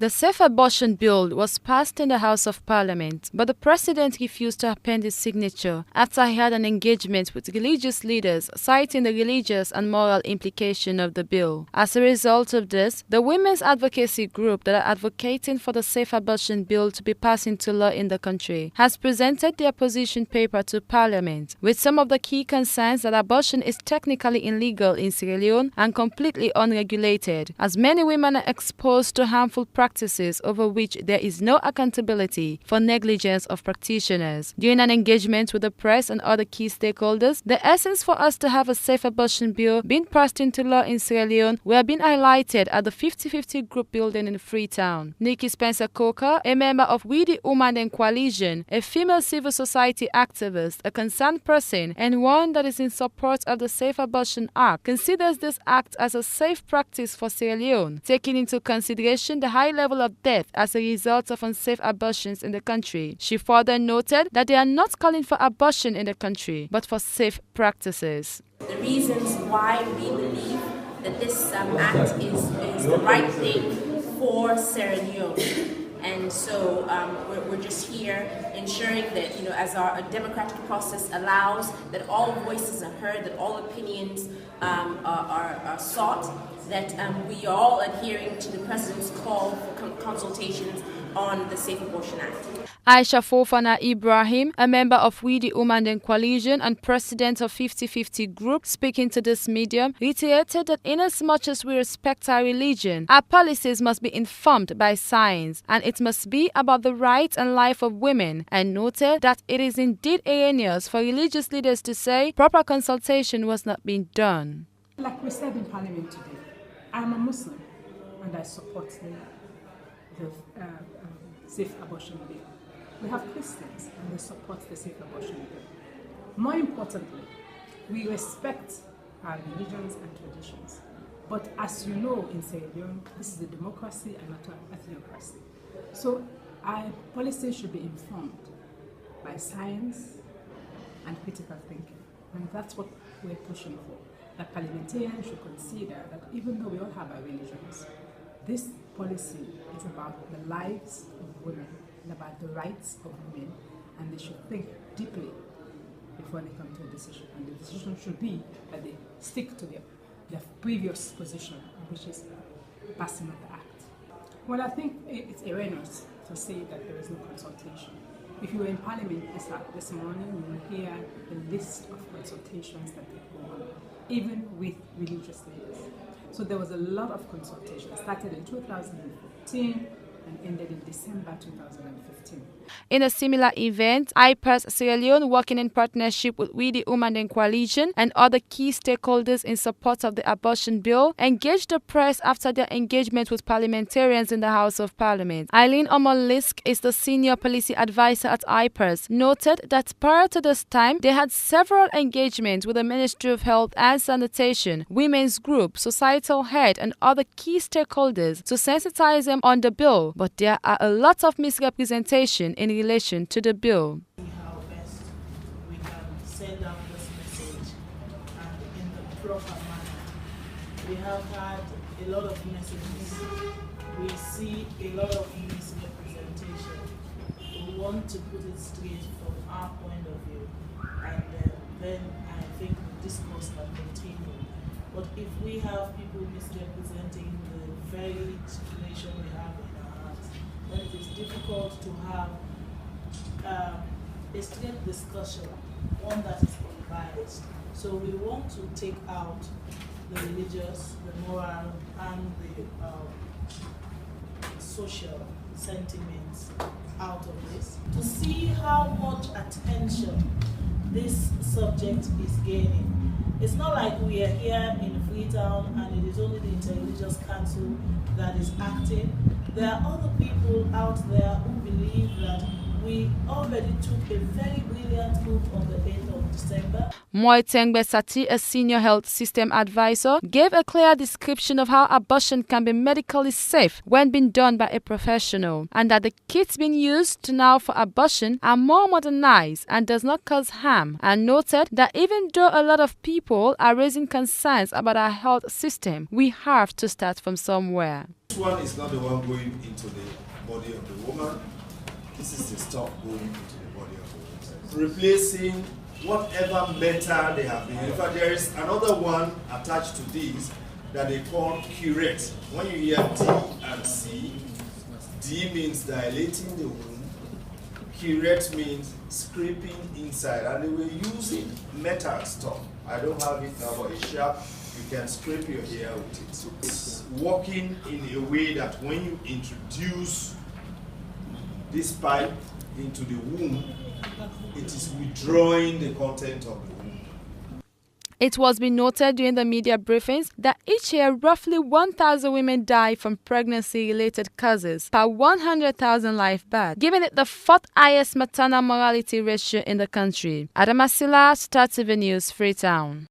The safe abortion bill was passed in the House of Parliament, but the president refused to append his signature after he had an engagement with religious leaders, citing the religious and moral implication of the bill. As a result of this, the women's advocacy group that are advocating for the safe abortion bill to be passed into law in the country has presented their position paper to Parliament, with some of the key concerns that abortion is technically illegal in Sierra Leone and completely unregulated, as many women are exposed to harmful practices over which there is no accountability for negligence of practitioners. During an engagement with the press and other key stakeholders, the essence for us to have a safe abortion bill being passed into law in Sierra Leone were being highlighted at the 50-50 group building in Freetown. Nikki Spencer-Coker, a member of We the Woman and Coalition, a female civil society activist, a concerned person, and one that is in support of the Safe Abortion Act, considers this act as a safe practice for Sierra Leone, taking into consideration the high level of death as a result of unsafe abortions in the country. She further noted that they are not calling for abortion in the country, but for safe practices. The reasons why we believe that this act is the right thing for Sierra Leone. And so we're just here ensuring that, as our democratic process allows, that all voices are heard, that all opinions are sought, that we are all adhering to the President's call for consultations on the Safe Abortion Act. Aisha Fofana Ibrahim, a member of We the Woman and Coalition and president of 50-50 Group, speaking to this medium, reiterated that inasmuch as we respect our religion, our policies must be informed by science, and it must be about the rights and life of women, and noted that it is indeed erroneous for religious leaders to say proper consultation was not being done. Like we said in Parliament today, I'm a Muslim and I support the safe abortion bill. We have Christians and they support the safe abortion bill. More importantly, we respect our religions and traditions. But as you know, in Sierra Leone, this is a democracy and not a theocracy. So our policies should be informed by science and critical thinking. And that's what we're pushing for. That parliamentarians should consider that even though we all have our religions, this policy is about the lives of women and about the rights of women, and they should think deeply before they come to a decision. And the decision should be that they stick to their previous position, which is passing of the act. Well, I think it's erroneous to say that there is no consultation. If you were in Parliament this morning, you will hear the list of consultations that they go on, even with religious leaders. So there was a lot of consultation. It started in 2014 and ended in December 2015. In a similar event, IPERS Sierra Leone, working in partnership with We the Woman and Coalition and other key stakeholders in support of the abortion bill, engaged the press after their engagement with parliamentarians in the House of Parliament. Eileen Omolisk is the senior policy advisor at IPERS, noted that prior to this time, they had several engagements with the Ministry of Health and Sanitation, women's group, societal head, and other key stakeholders to sensitize them on the bill, but there are a lot of misrepresentation in relation to the bill. See how best we can send out this message and in the proper manner. We have had a lot of messages. We see a lot of misrepresentation. We want to put it straight from our point of view, and then I think the discourse can continue. But if we have people misrepresenting the very situation we have in our hearts, then it is difficult to have a straight discussion, one that is unbiased. So we want to take out the religious, the moral, and the social sentiments out of this, to see how much attention this subject is gaining. It's not like we are here in Freetown and it is only the Interreligious Council that is acting. There are other people out there who believe that we already took a very brilliant move on the 8th of December. Moitengbe Sati, a senior health system advisor, gave a clear description of how abortion can be medically safe when being done by a professional, and that the kits being used now for abortion are more modernized and does not cause harm, and noted that even though a lot of people are raising concerns about our health system, we have to start from somewhere. This one is not the one going into the body of the woman. This is the stuff going into the body of the woman, replacing whatever metal they have been. In fact, there is another one attached to these that they call curate. When you hear D and C, D means dilating the womb, curate means scraping inside, and they were using metal stuff. I don't have it now, but it's sharp. You can scrape your hair with it. So it's working in a way that when you introduce this pipe into the womb, it is withdrawing the content of the womb. It was being noted during the media briefings that each year roughly 1,000 women die from pregnancy-related causes per 100,000 live births, giving it the fourth highest maternal mortality ratio in the country. Adama, Star TV News, Freetown.